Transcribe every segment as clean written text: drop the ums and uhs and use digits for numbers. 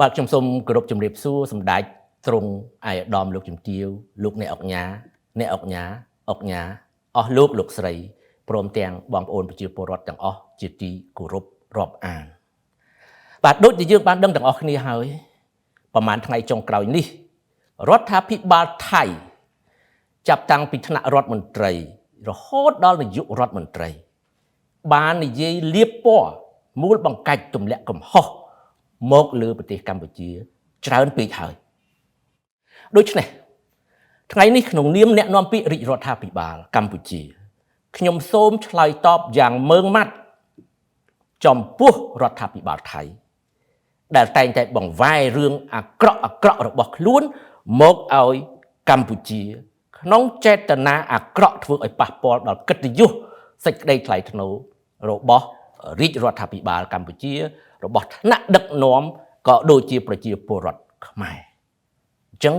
បាទខ្ញុំសូមគោរពជំរាបសួរសម្ដេចទ្រង់ឯកឧត្តមលោកជំទាវលោកអ្នកអង្គញាអ្នកអង្គញាអស់លោកស្រីព្រមទាំងបងប្អូនប្រជាពលរដ្ឋទាំងអស់ជាទីគោរពរាប់អានបាទដូចជាយើងបានដឹងទាំងអស់គ្នាហើយប្រហែលថ្ងៃចុងក្រោយនេះរដ្ឋាភិបាលថៃចាប់តាំងពីថ្នាក់រដ្ឋមន្ត្រីរហូតដល់នាយករដ្ឋមន្ត្រីបាននិយាយលៀបពណ៌មូលបង្កាច់ទម្លាក់កំហុសមកលើប្រទេសកម្ពុជាច្រើនពេកហើយដូច្នេះថ្ងៃនេះក្នុងនាមអ្នកនាំពាក្យរាជរដ្ឋាភិបាលកម្ពុជាខ្ញុំសូមឆ្លើយតបយ៉ាងម៉ឺងម៉ាត់ចំពោះរដ្ឋាភិបាលថៃដែលតែងតែបង្វែររឿងអាក្រក់របស់ខ្លួនមកឲ្យកម្ពុជាក្នុងចេតនាអាក្រក់ធ្វើឲ្យប៉ះពាល់ដល់កិត្តិយសសេចក្តីថ្លៃថ្នូររបស់រាជរដ្ឋាភិបាលកម្ពុជារបស់ថ្នាក់ដឹកនាំក៏ដូចជាប្រជាពលរដ្ឋខ្មែរអញ្ចឹង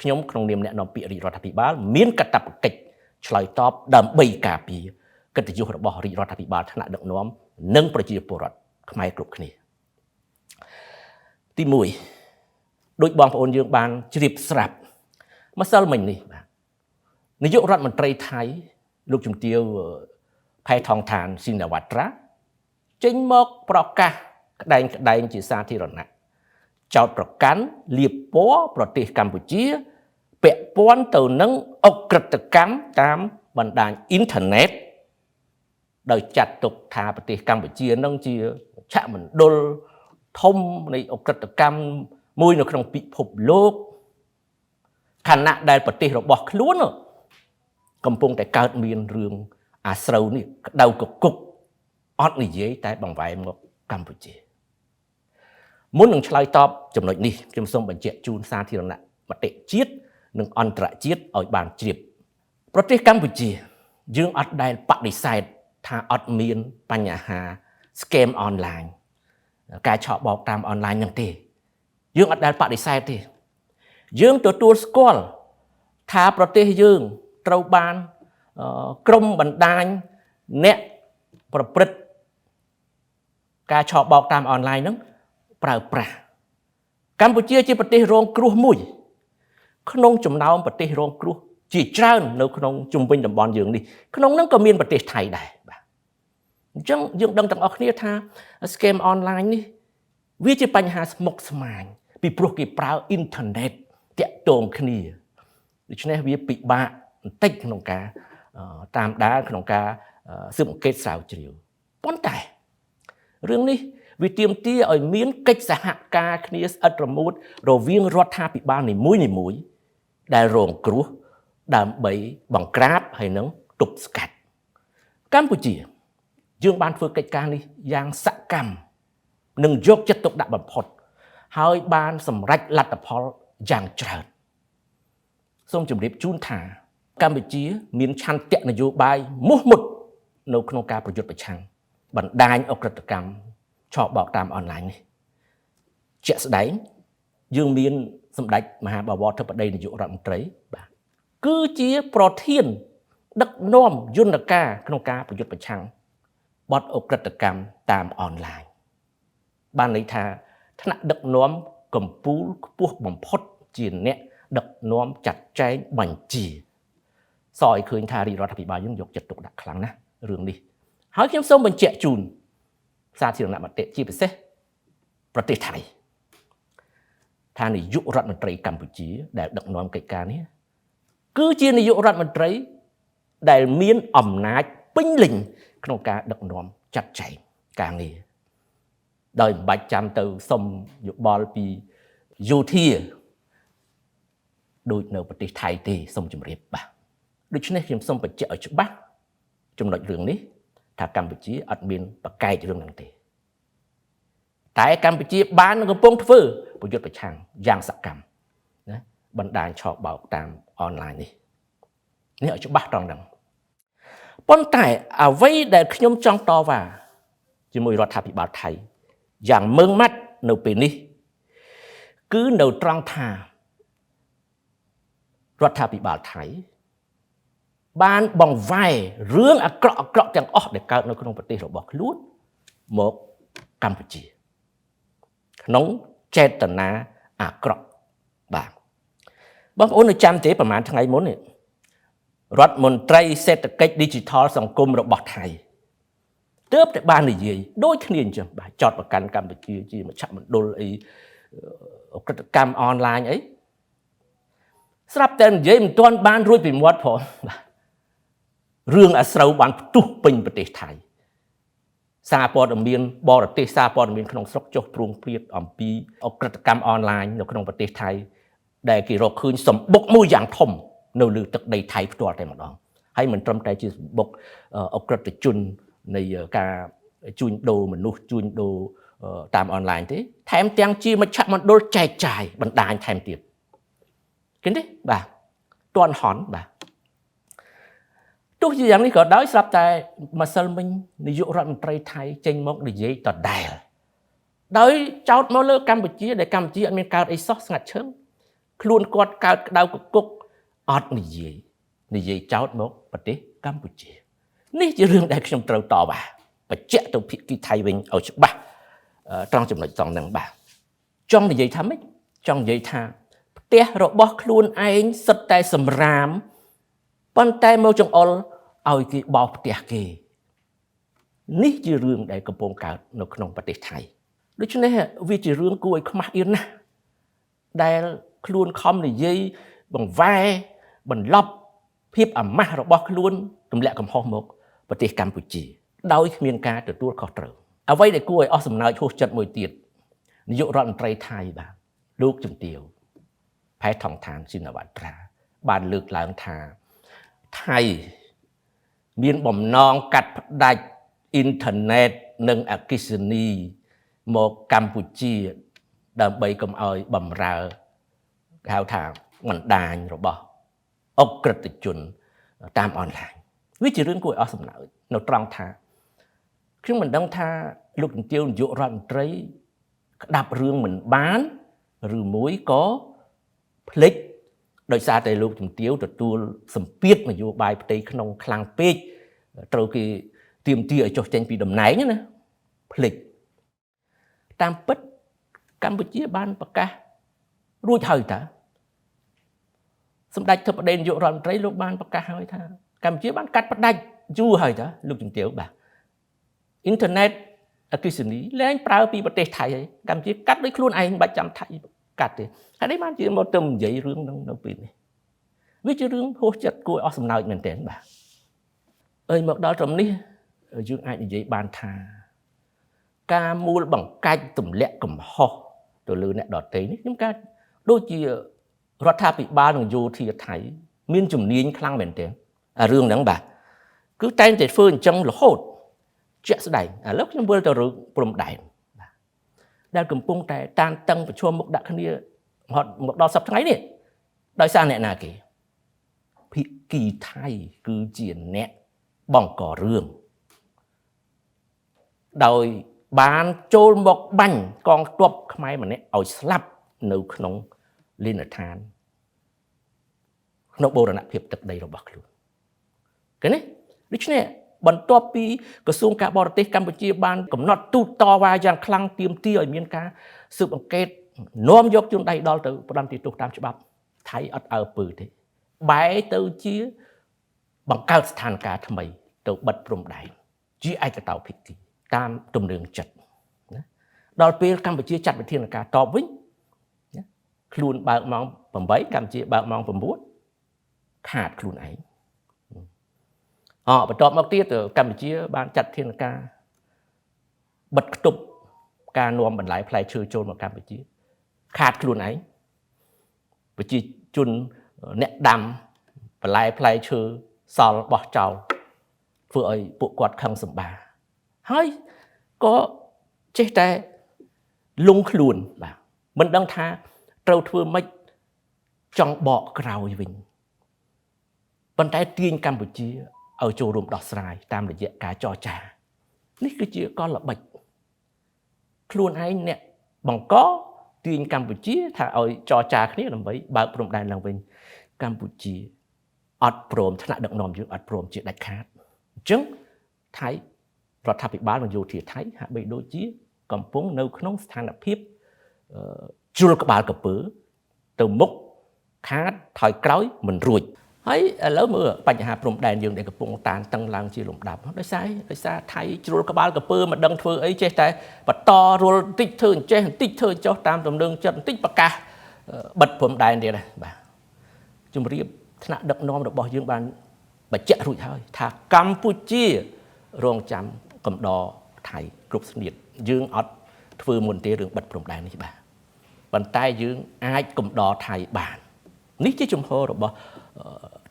ខ្ញុំក្នុងនាមអ្នកនាំពាក្យរាជរដ្ឋាភិបាលមានកាតព្វកិច្ចឆ្លើយតបដើម្បីការពារកិត្តិយសរបស់រាជរដ្ឋាភិបាលថ្នាក់ដឹកនាំនិងប្រជាពលរដ្ឋខ្មែរគ្រប់គ្នាទី1ដោយបងប្អូនយើងបានជ្រាបស្រាប់ម្សិលមិញនេះបាទនាយករដ្ឋមន្ត្រីថៃលោកជំទាវផែថងឋានស៊ីណាវ៉ាត្រាចេញមកប្រកាសក្តែងជាសាធារណៈចោទប្រកាន់លៀបពណ៌ប្រទេសកម្ពុជាពាក់ព័ន្ធទៅនឹងអក្រិតកម្មតាមបណ្ដាញអ៊ីនធឺណិតដោយចាត់ទុកថាប្រទេសកម្ពុជានឹងជាមជ្ឈមណ្ឌលធំនៃអក្រិតកម្មមួយនៅក្នុងពិភពលោកខណៈដែលប្រទេសរបស់ខ្លួនកំពុងតែកើតមានរឿងអាស្រូវនេះក្តៅកគុកអត់និយាយតែបង្វែរមកកម្ពុជាមុននឹងឆ្លើយតបចំណុចនេះខ្ញុំសូមបញ្ជាក់ជូនសាធារណមតិជាតិនិងអន្តរជាតិឲ្យបានជ្រាបប្រទេសកម្ពុជាយើងអត់ដែលបដិសេធថាអត់មានបញ្ហា scam online ការឆក់បោកតាមអនឡាញហ្នឹងទេយើងអត់ដែលបដិសេធទេយើងទទួលស្គាល់ថាប្រទេសយើងត្រូវបានក្រុមបណ្ដាញអ្នកប្រព្រឹត្តការឆក់បោកតាមអនឡាញហ្នឹងប្រើប្រាស់កម្ពុជាជាប្រទេសរងគ្រោះមួយក្នុងចំណោមប្រទេសរងគ្រោះជាច្រើននៅក្នុងជុំវិញតំបន់យើងនេះក្នុងហ្នឹងក៏មានប្រទេសថៃដែរបាទអញ្ចឹងយើងដឹងទាំងអស់គ្នាថា scam online នេះវាជាបញ្ហាស្មុគស្មាញពីព្រោះគេប្រើអ៊ីនធឺណិតតាក់ទងគ្នាដូច្នេះវាពិបាកបន្តិចក្នុងការតាមដានក្នុងការស៊ើបអង្កេតស្រាវជ្រាវប៉ុន្តែរឿងនេះវាទាមទារឲ្យមានកិច្ចសហការគ្នាស្អិតរមួតរវាងរដ្ឋាភិបាលនីមួយៗដែលរងគ្រោះដើម្បីបង្ក្រាបហើយនឹងទប់ស្កាត់កម្ពុជាយើងបានធ្វើកិច្ចការនេះយ៉ាងសកម្មនិងយកចិត្តទុកដាក់បំផុតហើយបានសម្រេចលទ្ធផលយ៉ាងច្រើនសូមជម្រាបជូនថាកម្ពុជាមានឆន្ទៈនយោបាយមោះមុតនៅក្នុងការប្រយុទ្ធប្រឆាំងបណ្ដាញអក្រិតកម្មឆក់បោកតាមអនឡាញនេះជាក់ស្ដែងយើងមានសម្ដេចមហាបវរធិបតីនាយករដ្ឋមន្ត្រីបាទគឺជាប្រធានដឹកនាំយន្តការក្នុងការប្រយុទ្ធប្រឆាំងបទអក្រិតកម្មតាមអនឡាញបានន័យថាថ្នាក់ដឹកនាំកម្ពុជាខ្ពស់បំផុតជាអ្នកដឹកនាំចាត់ចែងបញ្ជាសឲ្យឃើញថារាជរដ្ឋាភិបាលយើងយកចិត្តទុកដាក់ខ្លាំងណាស់រឿងនេះហើយខ្ញុំសូមបញ្ជាក់ជូនសាធារណមតិជាពិសេសប្រទេសថៃថានាយករដ្ឋមន្ត្រីកម្ពុជាដែលដឹកនាំកិច្ចការនេះគឺជានាយករដ្ឋមន្ត្រីដែលមានអំណាចពេញលេញក្នុងការដឹកនាំចាត់ចែងការងារដោយមិនបាច់ចាំទៅសុំយោបល់ពីយោធាដូចនៅប្រទេសថៃទេសូមជម្រាបបាទដូច្នេះខ្ញុំសូមបញ្ជាក់ឲ្យច្បាស់ចំណុចរឿងនេះថាកម្ពុជាអត់មានប្រកែករឿងហ្នឹងទេតែកម្ពុជាបានកំពុងធ្វើប្រយុទ្ធប្រឆាំងយ៉ាងសកម្មណាបណ្ដាញឆក់បោកតាមអនឡាញនេះឲ្យច្បាស់ត្រង់ហ្នឹងប៉ុន្តែអ្វីដែលខ្ញុំចង់តវ៉ាជាមួយរដ្ឋាភិបាលថៃយ៉ាងម៉ឺងម៉ាត់នៅពេលនេះគឺនៅត្រង់ថារដ្ឋាភិបាលថៃបានបង្វែររឿងអាក្រក់ទាំងអស់ដែលកើតនៅក្នុងប្រទេសរបស់ខ្លួនមកកម្ពុជាក្នុង ចេតនាអាក្រក់បាទបងប្អូននៅចាំទេប្រហែលថ្ងៃមុននេះរដ្ឋមន្ត្រីសេដ្ឋកិច្ច Digital សង្គមរបស់ថៃទើបតែបាននិយាយដូចគ្នាអញ្ចឹងបាទចោតប្រកាន់កម្ពុជាជាមជ្ឈមណ្ឌលអីអក្រិតកម្មអនឡាញអីស្រាប់តែនិយាយមិនទាន់បានរួចពីមាត់ផងបាទរឿងអាស្រូវបានផ្ទុះពេញប្រទេសថៃសារព័ត៌មានបរទេសសារព័ត៌មានក្នុងស្រុកចុះព្រួងព្រាតអំពីអក្រិតកម្មអនឡាញនៅក្នុងប្រទេសថៃដែលគេរកឃើញសម្បុកមួយយ៉ាងធំនៅលើទឹកដីថៃផ្ទាល់តែម្ដងហើយមិនត្រឹមតែជាសម្បុកអក្រិតជននៃការជួញដូរមនុស្សជួញដូរតាមអនឡាញទេថែមទាំងជាមជ្ឈមណ្ឌលចែកចាយបណ្ដាញថែមទៀតឃើញទេបាទទាន់ហន់បាទទោះជាយ៉ាងនេះក៏ដោយស្រាប់តែម្សិលមិញនាយករដ្ឋមន្ត្រីថៃចេញមកនិយាយដដែលដោយចោទមកលើកម្ពុជាដែលកម្ពុជាអត់មានកើតអីសោះស្ងាត់ឈឹងខ្លួនគាត់កើតក្តៅកគុកអត់និយាយចោទមកប្រទេសកម្ពុជានេះជារឿងដែលខ្ញុំត្រូវតបបញ្ជាក់ទៅភាគីថៃវិញឲ្យច្បាស់ត្រង់ចំណុចត្រង់ហ្នឹងបាទចង់និយាយថាម៉េចចង់និយាយថាផ្ទះរបស់ខ្លួនឯងសិតតែសម្រាមប៉ុន្តែមកចង្អុលឲ្យគេបោសផ្ទះគេនេះជារឿងដែលកំពុងកើតនៅក្នុងប្រទេសថៃដូច្នេះវាជារឿងគួរឲ្យខ្មាស់អៀនណាស់ដែលខ្លួនខំនិយាយបង្វែរបន្លប់ភាពអាម៉ាស់របស់ខ្លួនទម្លាក់កំហុសមកប្រទេសកម្ពុជាដោយគ្មានការទទួលខុសត្រូវអ្វីដែលគួរឲ្យអស់សំណើចហួសចិត្តមួយទៀតនាយករដ្ឋមន្ត្រីថៃបាទលោកជំទាវផែថងឋានស៊ីណាវ៉ាត្រាបានលើកឡើងថាថៃមានបំណងកាត់ផ្ដាច់អ៊ីនធឺណិតនិងអគ្គិសនីមកកម្ពុជាដើម្បីកុំឲ្យបំរើគេហៅថាបណ្ដាញរបស់អក្រិតជនតាមអនឡាញវាជារឿងគួរឲ្យអស់សំណើចនៅត្រង់ថាខ្ញុំមិនដឹងថាលោកជំទាវនាយករដ្ឋមន្ត្រីក្តាប់រឿងមិនបានឬមួយក៏ភ្លេចដោយសារតែលោកជំទាវទទួលសម្ពាធនយោបាយផ្ទៃក្នុងខ្លាំងពេកត្រូវគេទាមទារឲ្យចុះចេញពីតំណែងណាភ្លេចតាមពិតកម្ពុជាបានប្រកាសរួចហើយតាសម្ដេចធិបតីនាយករដ្ឋមន្ត្រីលោកបានប្រកាសហើយថាកម្ពុជាបានកាត់ផ្ដាច់យូរហើយតាលោកជំទាវបាទអ៊ីនធឺណិតអគ្គិសនីលែងប្រើពីប្រទេសថៃហើយកម្ពុជាកាត់ដោយខ្លួនឯងមិនបាច់ចាំថៃកាត់ទេហើយនេះបានជាមកទៅនិយាយរឿងហ្នឹងនៅពេលនេះវាជារឿងហួសចិត្តគួរឲ្យអស់សំណើចមែនទែនបាទអើយមកដល់ត្រឹមនេះយើងអាចនិយាយបានថាការមូលបង្កាច់ទម្លាក់កំហុសទៅលើអ្នកដទៃនេះខ្ញុំកាដូចជារដ្ឋាភិបាលនិងយោធាថៃមានជំនាញខ្លាំងមែនទែនរឿងហ្នឹងបាទគឺតែងតែធ្វើអញ្ចឹងរហូតជាក់ស្ដែងឥឡូវខ្ញុំវិលទៅរឿងព្រំដែនបាទដែលកំពុងតែតានតឹងប្រឈមមុខដាក់គ្នាមកដល់សប្តាហ៍ថ្ងៃនេះដោយសារអ្នកណាគេភាគីថៃគឺជាអ្នកបង្ករឿងដោយបានចូលមកបាញ់កងទ័ពខ្មែរម្នាក់ឲ្យស្លាប់នៅក្នុងលីនដ្ឋានក្នុងបូរណភាពទឹកដីរបស់ខ្លួនឃើញទេដូច្នេះបន្ទាប់ពីក្រសួងការបរទេសកម្ពុជាបានកំណត់ទូតតវ៉ាយ៉ាងខ្លាំងទាមទារឲ្យមានការស៊ើបអង្កេតនាំយកជនដៃដល់ទៅផ្ដន្ទាទោសតាមច្បាប់ថៃអត់អើពើទេបែរទៅជាបង្កើតស្ថានភាពថ្មីទៅបិទព្រំដែនជាឯកតោភាគីតាមទំនឹងចិត្តណាដល់ពេលកម្ពុជាចាត់វិធានការតបវិញណាខ្លួនបើកម៉ោង8កម្ពុជាបើកម៉ោង9ខាតខ្លួនឯងបន្ទាប់មកទៀតកម្ពុជាបានចាត់វិធានការបិទគប់ការនាំបន្លែផ្លែឈើចូលមកកម្ពុជាខាតខ្លួនឯងប្រជាជនអ្នកដាំបន្លែផ្លែឈើសល់បោះចោលធ្វើឲ្យពួកគាត់ខឹងសម្បាហើយក៏ចេះតែលងខ្លួនបាទមិនដឹងថាត្រូវធ្វើម៉េចចង់បកក្រោយវិញប៉ុន្តែទាញកម្ពុជាឲ្យចូលរួមដោះស្រាយតាមរយៈការចរចានេះគឺជាកលល្បិចខ្លួនឯងអ្នកបង្កទាញកម្ពុជាថាឲ្យចរចាគ្នាដើម្បីបើកព្រំដែនឡើងវិញកម្ពុជាអត់ព្រមថ្នាក់ដឹកនាំយើងអត់ព្រមជាដាច់ខាតអញ្ចឹងថៃរដ្ឋាភិបាលនិងយោធាថៃហាក់បីដូចជាកំពុងនៅក្នុងស្ថានភាព ជ្រុលក្បាលកពើទៅមុខខាតថយក្រោយមិនរួចហើយឥឡូវមើលបញ្ហាព្រំដែនយើងដែលកំពុងតានតឹងឡើងជាលំដាប់ដោយសារថៃជ្រុលក្បាលកពើមិនដឹងធ្វើអីចេះតែបន្តរុលបន្តិចធ្វើអញ្ចេះបន្តិចធ្វើចុះតាមទំនឹងចិត្តបន្តិចប្រកាសបិទព្រំដែនទៀតបាទជំរាបថ្នាក់ដឹកនាំរបស់យើងបានបញ្ជាក់រួចហើយថាកម្ពុជារងចាំកំដរថៃគ្រប់ស្នៀតយើងអត់ធ្វើមុនទេរឿងបិទព្រំដែននេះបាទប៉ុន្តែយើងអាចកំដរថៃបាននេះជាជំហររបស់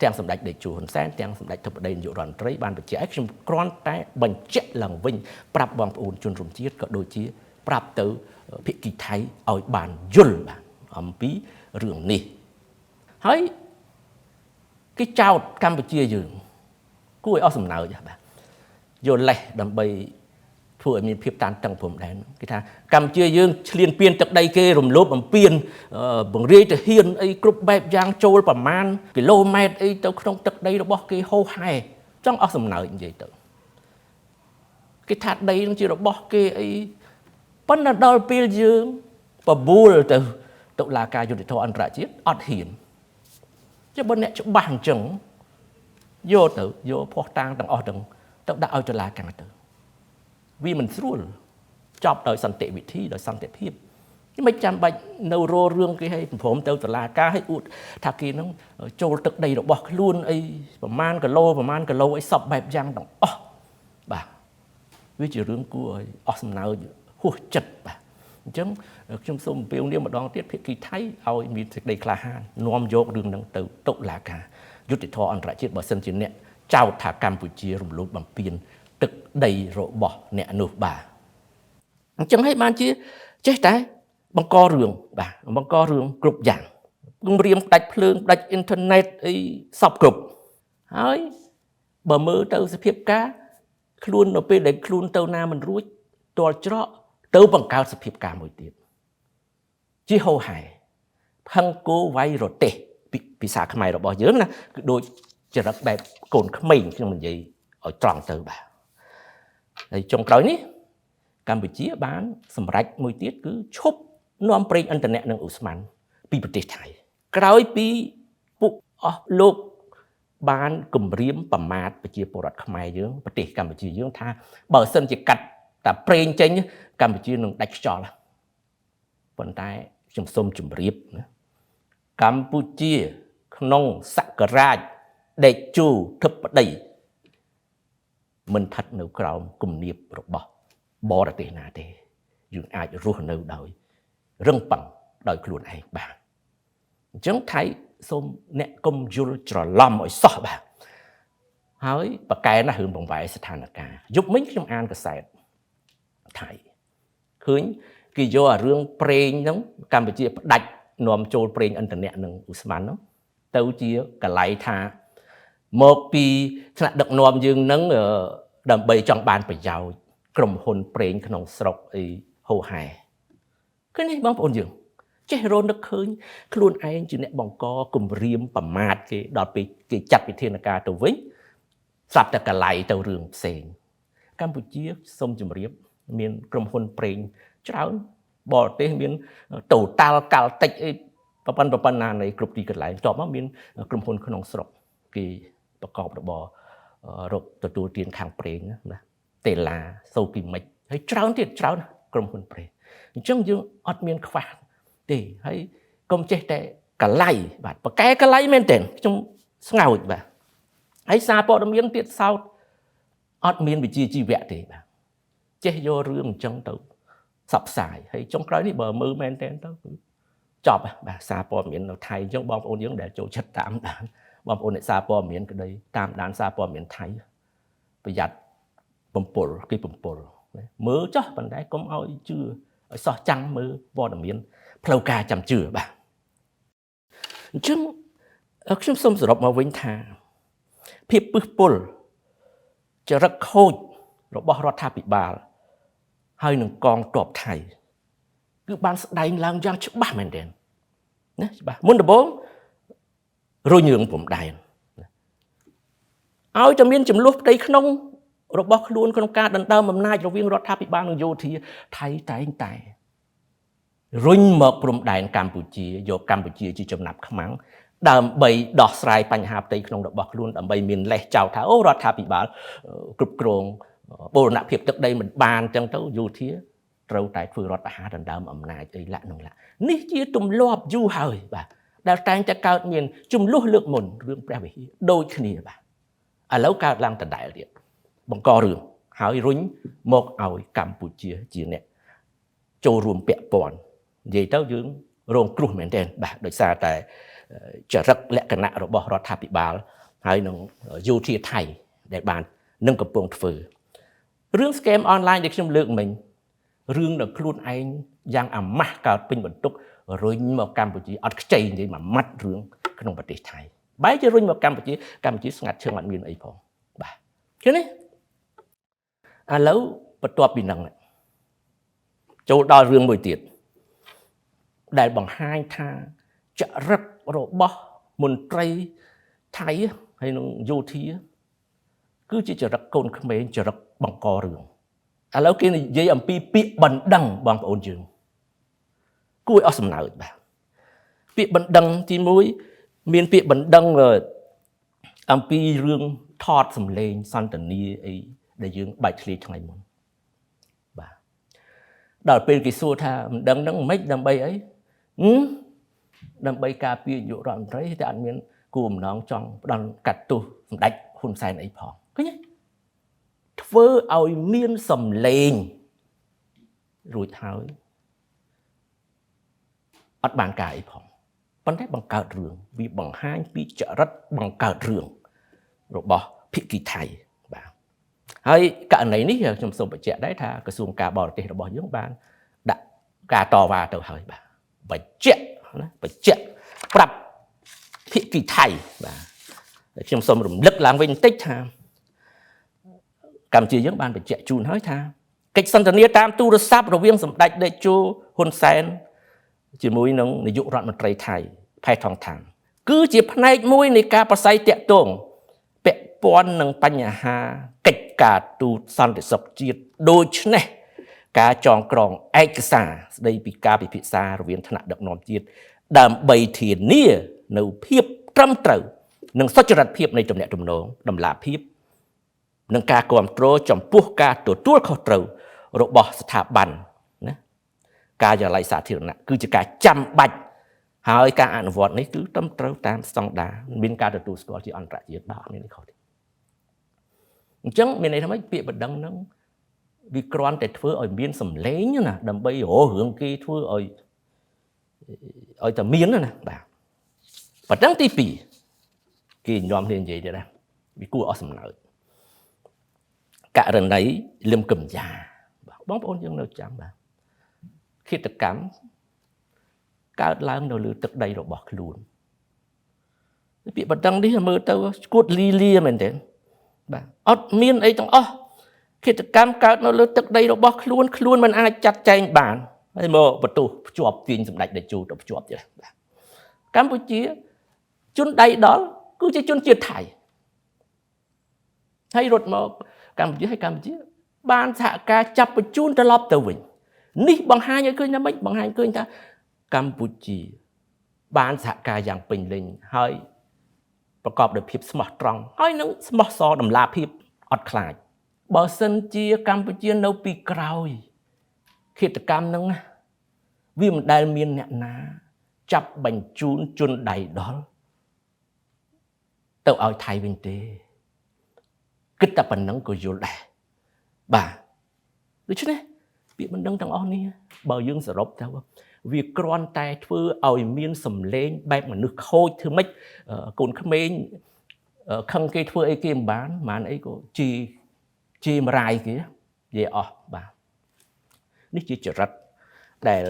ទាំងសម្ដេចតេជោហ៊ុនសែនទាំងសម្ដេចធិបតីនាយករដ្ឋមន្ត្រីបានបញ្ជាក់ឲ្យខ្ញុំគ្រាន់តែបញ្ជាក់ឡើងវិញប្រាប់បងប្អូនជនរួមជាតិក៏ដូចជាប្រាប់ទៅភាគីថៃឲ្យបានយល់បាទអំពីរឿងនេះហើយគេចោទកម្ពុជាយើងគួរឲ្យអស់សំណើចបាទយកលេសដើម្បីធ្វើឲ្យមានភាពតានតឹងព្រំដែនគេថាកម្ពុជាយើងឈ្លានពានទឹកដីគេរំលោភបំពានបង្រាយទាហានអីគ្រប់បែបយ៉ាងចូលប្រមាណគីឡូម៉ែត្រអីទៅក្នុងទឹកដីរបស់គេហូរហែចង់អស់សំណើចនិយាយទៅគេថាដីនឹងជារបស់គេអីប៉ុន្តែដល់ពេលយើងបបួលទៅតុលាការយុត្តិធម៌អន្តរជាតិអត់ហ៊ានchứ bên này chỗ bằng chừng vô tự vô phó tang tầng ở tầng tự đã ở chỗ là càng tự vì mình xua chọc đời sanh tệ vị thi đời sanh tệ hiệp nhưng mấy trăm bệnh nâu rô rương cái hay phổ tự là cá hay ụt thà kia nó trôi tự đầy độ bọc luôn ấy man cả lô ấy sập bẹp giang đồng bà vì chỉ rương của awesome nào hùa chật bà chấm trong số một biểu nếu mà đón tiếp thì thấy aoมีสิ่งใดคลาหันน้อมยกเรื่องนั้นទៅតុលាការយុត្តិធម៌អន្តរជាតិបើសិនជាអ្នកចោទថាកម្ពុជារំលោភបំពានទឹកដីរបស់អ្នកនោះបាទអញ្ចឹងហើយបានជាចេះតែបង្ករឿងបាទបង្ករឿងគ្រប់យ៉ាងគំរាមផ្ដាច់ភ្លើងផ្ដាច់អ៊ីនធឺណិតអីសពគ្រប់ហើយបើមើលទៅសភាពការខ្លួននៅពេលដែលខ្លួនទៅណាមិនរួចទាល់ច្រកទៅបង្កើតសភាពការមួយទៀតជាហោហែផឹងគោវាយរទេសភាសាខ្មែររបស់យើងណាគឺដូចចរិតបែបកូនក្មេងខ្ញុំនិយាយឲ្យត្រង់ទៅបាទហើយចុងក្រោយនេះកម្ពុជាបានសម្រេចមួយទៀតគឺឈប់នាំប្រេងឥន្ធនៈនិងឧស្ម័នពីប្រទេសថៃក្រោយពីពួកអស់លោកបានគម្រាមប្រមាថប្រជាពលរដ្ឋខ្មែរយើងប្រទេសកម្ពុជាយើងថាបើសិនជាកាត់តែប្រេងចេញកម្ពុជានឹងដាច់ខ្យល់ប៉ុន្តែខ្ញុំសូមជម្រាបណាកម្ពុជាក្នុងសករាជតេជោធិបតីមិនស្ថិតនៅក្រោមគំនាបរបស់បរទេសណាទេយើងអាចរស់នៅដោយរឹងប៉ឹងដោយខ្លួនឯងបានអញ្ចឹងថៃសូមអ្នកកុំយល់ច្រឡំឲ្យសោះបាទហើយបកកែណាស់រឿងបង្វែរស្ថានភាពយប់មិញខ្ញុំអានកសែតថៃឃើញគេយកអារឿងប្រេងហ្នឹងកម្ពុជាផ្ដាច់នាំចូលប្រេងឥន្ធនៈនិងឧស្ម័នហ្នឹងទៅជាកលៃថាមកពីថ្នាក់ដឹកនាំយើងហ្នឹងដើម្បីចង់បានប្រយោជន៍ក្រុមហ៊ុនប្រេងក្នុងស្រុកអីហូហែឃើញនេះបងប្អូនយើងចេះរនឹកឃើញខ្លួនឯងជាអ្នកបង្កគំរាមប្រមាថគេដល់ពេលគេចាត់វិធានការទៅវិញស្រាប់តែកលៃទៅរឿងផ្សេងកម្ពុជាសូមជម្រាបមានក្រុមហ៊ុនប្រេងច្រើនបរទេសមានតូតាល់កាល់តិចអីប៉ុណ្ណានៃគ្រប់ទីកន្លែងតបមកមានក្រុមហ៊ុនក្នុងស្រុកគេប្រកបរបររកទទួលទានខាងប្រេងណាតេឡាសូគីមិចហើយច្រើនទៀតច្រើនក្រុមហ៊ុនប្រេងអញ្ចឹងយើងអត់មានខ្វះទេហើយកុំចេះតែកលៃបាទប្រកែកលៃមែនទេខ្ញុំស្ងោចបាទហើយសារព័ត៌មានទៀតសោតអត់មានវិជ្ជាជីវៈទេបាទចេះយករឿងអញ្ចឹងទៅផ្សព្វផ្សាយហើយចុងក្រោយនេះបើមើលមែនទេទៅចប់បាទសារព័ត៌មាននៅថៃអញ្ចឹងបងប្អូនយើងដែលចូលចិត្តតាមដានបងប្អូនអ្នកសារព័ត៌មានក្តីតាមដានសារព័ត៌មានថៃប្រយ័ត្នបំពុលគេបំពុលមើលចោះប៉ុន្តែកុំឲ្យជឿឲ្យសោះចាំងមើលព័ត៌មានផ្លូវការចាំជឿបាទអញ្ចឹងខ្ញុំសូមសរុបមកវិញថាភាពពឹសពុលចរិតខូចរបស់រដ្ឋាភិបាលហើយនឹងកងទ័ពថៃគឺបានស្ដែងឡើងយ៉ាងច្បាស់មែនទែនណាច្បាស់មុនដំបូងរុញរឿងព្រំដែនឲ្យតែមានចំនួនផ្ទៃក្នុងរបស់ខ្លួនក្នុងការដណ្ដើមអំណាចរវាងរដ្ឋាភិបាលនិងយោធាថៃតែងតែ រុញមកព្រំដែនកម្ពុជាយកកម្ពុជាជាចំណាប់ខ្មាំងដើម្បីដោះស្រាយបញ្ហាផ្ទៃក្នុងរបស់ខ្លួនដើម្បីមានលេសចោលថាអូរដ្ឋាភិបាលគ្រប់គ្រងបូរណភាពទឹកដីមិនបានអញ្ចឹងទៅយោធាត្រូវតែធ្វើរដ្ឋប្រហារដណ្ដើមអំណាចអីឡាក់នោះឡាក់នេះជាទម្លាប់យូរហើយបាទដែលតែងតែកើតមានចំនួនលើកមុនរឿងព្រះវិហារដូចគ្នាបាទឥឡូវកើតឡើងដដែលទៀតបង្ករឿងហើយរុញមកឲ្យកម្ពុជាជាអ្នកចូលរួមពាក់ព័ន្ធនិយាយទៅយើងរងគ្រោះមែនទែនបាទដោយសារតែចរិតលក្ខណៈរបស់រដ្ឋាភិបាលហើយនឹងយោធាថៃដែលបាននឹងកំពុងធ្វើរឿង scam online ដែលខ្ញុំលើកមិញរឿងដល់ខ្លួនឯងយ៉ាងអាម៉ាស់កើតពេញបន្ទុករុញមកកម្ពុជាអត់ខ្ចីនិយាយមួយម៉ាត់រឿងក្នុងប្រទេសថៃបែរជារុញមកកម្ពុជាស្ងាត់ឈឹងអត់មានអីផងបាទឃើញទេឥឡូវបន្ទាប់ពីហ្នឹងចូលដល់រឿងមួយទៀតដែលបង្ហាញថាចរិតរបស់មន្ត្រីថៃហើយនឹងយោធាគឺជាចរិតកូនក្មេងចរិតបង្ករឿងឥឡូវគេនិយាយអំពីពាក្យបណ្ដឹងបងប្អូនយើងគួរឲ្យអស់សំណើចបាទពាក្យបណ្ដឹងទី1មានពាក្យបណ្ដឹងអំពីរឿងថតសម្លេងសន្ទនាអីដែលយើងបែកធ្លាយថ្ងៃមុនបាទដល់ពេលគេសួរថាបណ្ដឹងហ្នឹងមិនដើម្បីអីដើម្បីការពារនាយករដ្ឋមន្ត្រីតែអត់មានគោលបំណងចង់ផ្ដន់កាត់ទោសសម្ដេចហ៊ុនសែនអីផងឃើញទេធ្វើឲ្យមានសម្លេងរួចហើយអត់បានការអីផងប៉ុន្តែបង្កើតរឿងវាបង្ហាញពីចរិតបង្កើតរឿងរបស់ភាគីថៃបាទហើយករណីនេះខ្ញុំសូមបញ្ជាក់ដែរថាក្រសួងការបរទេសរបស់យើងបានដាក់ការតវ៉ាទៅហើយបាទបញ្ជាក់ប្រាប់ភាគីថៃបាទខ្ញុំសូមរំលឹកឡើងវិញបន្តិចថាកម្ពុជាយើងបានបញ្ជាក់ជូនហើយថាកិច្ចសន្ទនាតាមទូរស័ព្ទរវាងសម្ដេចតេជោហ៊ុនសែនជាមួយនឹងនាយករដ្ឋមន្ត្រីថៃផែថងថានគឺជាផ្នែកមួយនៃការប្រស័យតាក់ទងពាក់ព័ន្ធនឹងបញ្ហាកិច្ចការទូតសន្តិសុខជាតិដូច្នេះការចងក្រងឯកសារស្ដីពីការពិភាក្សារវាងថ្នាក់ដឹកនាំជាតិដើម្បីធានានៅភាពត្រឹមត្រូវនិងសុចរិតភាពនៃទំនាក់ទំនងតម្លាភាពនិងការគ្រប់គ្រងចំពោះការទទួលខុសត្រូវរបស់ស្ថាប័នណាការិយាល័យសាធារណៈគឺជាការចាំបាច់ហើយការអនុវត្តនេះគឺត្រឹមត្រូវតាមស្តង់ដារមានការទទួលស្គាល់ជាអន្តរជាតិបាទមានខុសទេអញ្ចឹងមានន័យថាម៉េចពាក្យបណ្ដឹងហ្នឹងវាគ្រាន់តែធ្វើឲ្យមានសម្លេងណាដើម្បីរឿងគេធ្វើឲ្យតែមានណាបាទប៉ុណ្ណឹងទី2គេនាំគ្នានិយាយទៀតណាវាគួរអស់សំណើចករណីលឹមកំយ៉ាបងប្អូនយើងនៅចាំបាទឃាតកម្មកើតឡើងនៅលើទឹកដីរបស់ខ្លួនពាក្យបណ្ដឹងនេះមើលទៅឈួតលីលាមែនទេបាទអត់មានអីទាំងអស់ឃាតកម្មកើតនៅលើទឹកដីរបស់ខ្លួនមិនអាចចាត់ចែងបានហើយមកបន្ទោសភ្ជាប់ទាញសម្ដេចតេជោទៅភ្ជាប់ទៀតបាទកម្ពុជាជនដៃដល់គឺជាជនជាតិថៃហើយរត់មកកម្ពុជាបានសហការចាប់បញ្ជូនត្រឡប់ទៅវិញនេះបង្ហាញឲ្យឃើញថាម៉េចបង្ហាញឃើញថាកម្ពុជាបានសហការយ៉ាងពេញលេញហើយប្រកបដោយភាពស្មោះត្រង់ហើយនឹងស្មោះសរតម្លាភាពអត់ខ្លាចបើសិនជាកម្ពុជានៅពីក្រោយឃាតកម្មហ្នឹងវាមិនដែលមានអ្នកណាចាប់បញ្ជូនជនដៃដល់ទៅឲ្យថៃវិញទេគិតតែប៉ុណ្្នឹងក៏យល់ដែរបាទដូច្នេះពាក្យបណ្ដឹងទាំងអស់នេះបើយើងសរុបទៅវាគ្រាន់តែធ្វើឲ្យមានសម្លេងបែបមនុស្សខូចធ្វើម៉េចកូនក្មេងខឹងគេធ្វើអីគេមិនបានអីក៏ជាមរាយគេនិយាយអស់បាទនេះជាចរិតដែល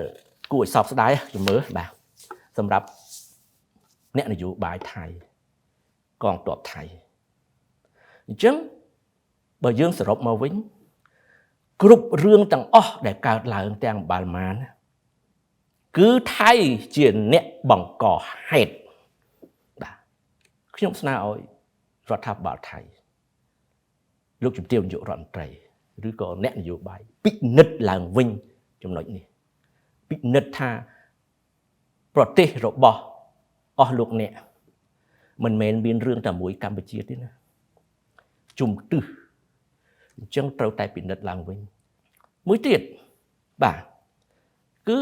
គួរឲ្យសោកស្ដាយជំរឿបាទសម្រាប់អ្នកនយោបាយថៃកងទ័ពថៃអញ្ចឹងបើយើងសរុបមកវិញគ្រប់រឿងទាំងអស់ដែលកើតឡើងទាំងបាល់ម៉ានគឺថៃជាអ្នកបង្កហេតុបាទខ្ញុំស្នើឲ្យរដ្ឋាភិបាលថៃលោកជំទាវនាយករដ្ឋមន្ត្រីឬក៏អ្នកនយោបាយពិនិត្យឡើងវិញចំណុចនេះ ពិនិត្យថាប្រទេសរបស់អស់លោកអ្នកមិនមែនមានរឿងតែមួយកម្ពុជាទេណាជំទឹះអញ្ចឹងត្រូវតែពិនិត្យឡើងវិញមួយទៀតបាទគឺ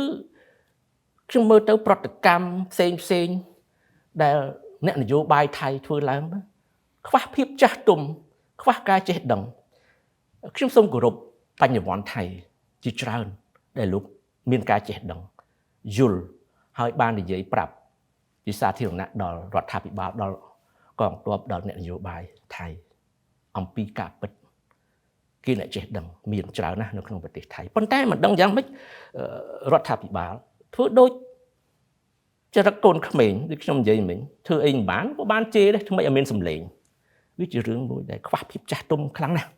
ខ្ញុំមើលទៅប្រតិកម្មផ្សេងដែលអ្នកនយោបាយថៃធ្វើឡើងខ្វះភាពចាស់ទុំខ្វះការចេះដឹងខ្ញុំសូមគោរពបញ្ញវន្តថៃជាច្រើនដែលលោកមានការចេះដឹងយល់ហើយបាននិយាយប្រាប់ជាសាធារណៈដល់រដ្ឋាភិបាលដល់កងទ័ពដល់អ្នកនយោបាយថៃអំពីការពិតគេអ្នកចេះដឹងមានច្រើនណាស់នៅក្នុងប្រទេសថៃប៉ុន្តែមិនដឹងយ៉ាងម៉េចរដ្ឋាភិបាលធ្វើដូចចរិតកូនក្មេងដូចខ្ញុំនិយាយមិញធ្វើអីមិនបានក៏បានជេរដែរថ្មីឲ្យមានសម្លេងវាជារឿងមួយដែលខ្វះភាពចាស់ទុំខ្លាំងណាស់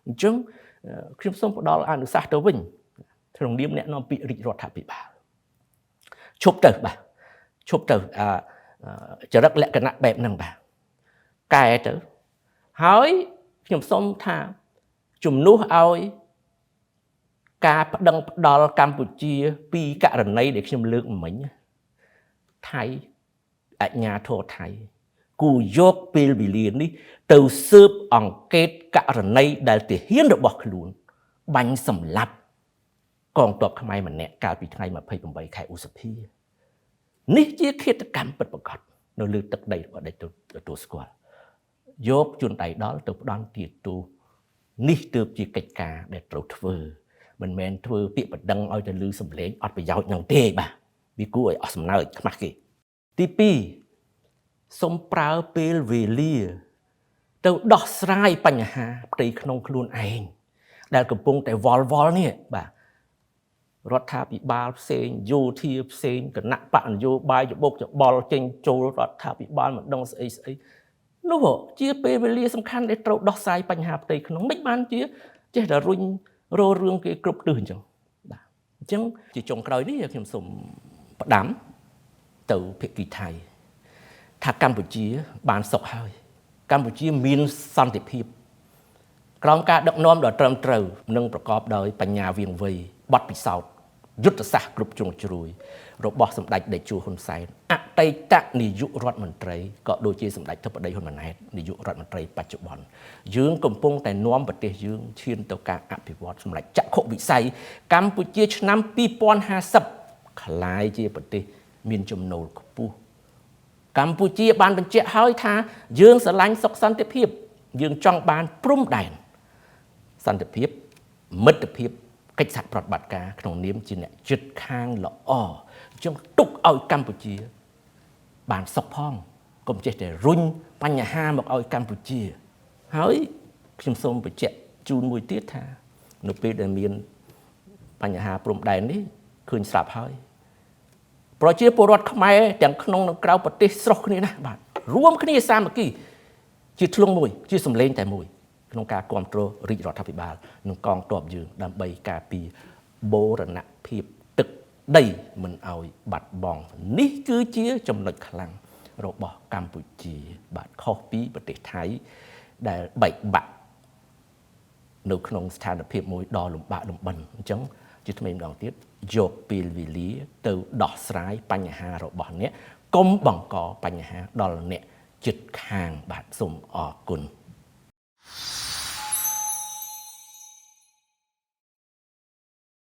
អញ្ចឹងខ្ញុំសូមផ្ដល់អនុសាសន៍ទៅវិញក្នុងនាមអ្នកនាំពាក្យរាជរដ្ឋាភិបាលឈប់ទៅបាទឈប់ទៅចរិតលក្ខណៈបែបហ្នឹងបាទកែទៅហើយខ្ញុំសូមថាជំនួសឲ្យការប្តឹងផ្ដាល់កម្ពុជាពីករណីដែលខ្ញុំលើកមិញថៃអញ្ញាធរថៃគូយកពេលវេលានេះទៅស៊ើបអង្កេតករណីដែលទាហានរបស់ខ្លួនបាញ់សម្លាប់កងទ័ពខ្មែរម្នាក់កាលពីថ្ងៃ28ខែឧសភានេះជាឃាតកម្មពិតប្រាកដនៅលើទឹកដីរបស់ដេចទទួលស្គាល់យកជនដៃដល់ទៅផ្ដន់ទាទូនេះទើបជាកិច្ចការដែលត្រូវធ្វើមិនមែនធ្វើពាក្យបណ្ដឹងឲ្យទៅលឺសម្លេងអត់ប្រយោជន៍នឹងទេបាទវាគួរឲ្យអស់សំណើចខ្មាស់គេទី2សូមប្រើពេលវេលាទៅដោះស្រាយបញ្ហាផ្ទៃក្នុងខ្លួនឯងដែលកំពុងតែវល់នេះបាទរដ្ឋាភិបាលផ្សេងយោធាផ្សេងគណៈបកនយោបាយច្បុកច្បល់ចេញចូលរដ្ឋាភិបាលមិនដឹងស្អីនោះជាពេលវេលាសំខាន់ដែលត្រូវដោះស្រាយបញ្ហាផ្ទៃក្នុងមិនបានជាចេះតែរុញរោរឿងគេគ្រប់ទិសអញ្ចឹងបាទអញ្ចឹងជាចុងក្រោយនេះខ្ញុំសូមផ្ដាំទៅភាគីថៃថាកម្ពុជាបានសុខហើយកម្ពុជាមានសន្តិភាពក្រោមការដឹកនាំដ៏ត្រឹមត្រូវនិងប្រកបដោយបញ្ញាវាងវៃបទពិសោធន៍យុទ្ធសាស្ត្រគ្រប់ជ្រុងជ្រោយរបស់សម្ដេចតេជោហ៊ុនសែនអតីតនាយករដ្ឋមន្ត្រីក៏ដូចជាសម្ដេចធិបតីហ៊ុនម៉ាណែតនាយករដ្ឋមន្ត្រីបច្ចុប្បន្នយើងកំពុងតែនាំប្រទេសយើងឈានទៅការអភិវឌ្ឍសម្រាប់ចក្ខុវិស័យកម្ពុជាឆ្នាំ2050ក្លាយជាប្រទេសមានចំណូលខ្ពស់កម្ពុជាបានបញ្ជាក់ហើយថាយើងស្រឡាញ់សុខសន្តិភាពយើងចង់បានព្រំដែនសន្តិភាពមិត្តភាពកិច្ចសហប្រតិបត្តិការក្នុងនាមជាអ្នកជិតខាងល្អអញ្ចឹងទុកឲ្យកម្ពុជាបានសុខផងកុំចេះតែរុញបញ្ហាមកឲ្យកម្ពុជាហើយខ្ញុំសូមបញ្ជាក់ជូនមួយទៀតថានៅពេលដែលមានបញ្ហាព្រំដែននេះឃើញស្រាប់ហើយប្រជាពលរដ្ឋខ្មែរទាំងក្នុងនិងក្រៅប្រទេសស្រុះគ្នាណាស់បាទរួមគ្នាសាមគ្គីជាធ្លុងមួយជាសម្លេងតែមួយក្នុងការគ្រប់គ្រងរាជរដ្ឋាភិបាលនិងកងទ័ពយើងដើម្បីការពារបូរណភាពទឹកដីមិនឲ្យបាត់បង់នេះគឺជាចំណុចខ្លាំងរបស់កម្ពុជាបាទខុសពីប្រទេសថៃដែលបែកបាក់នៅក្នុងស្ថានភាពមួយដ៏លំបាកលំបិនអញ្ចឹងជាថ្មីម្ដងទៀតយកពេលវេលាទៅដោះស្រាយបញ្ហារបស់អ្នកកុំបង្កបញ្ហាដល់អ្នកជិតខាងបាទសូមអរគុណ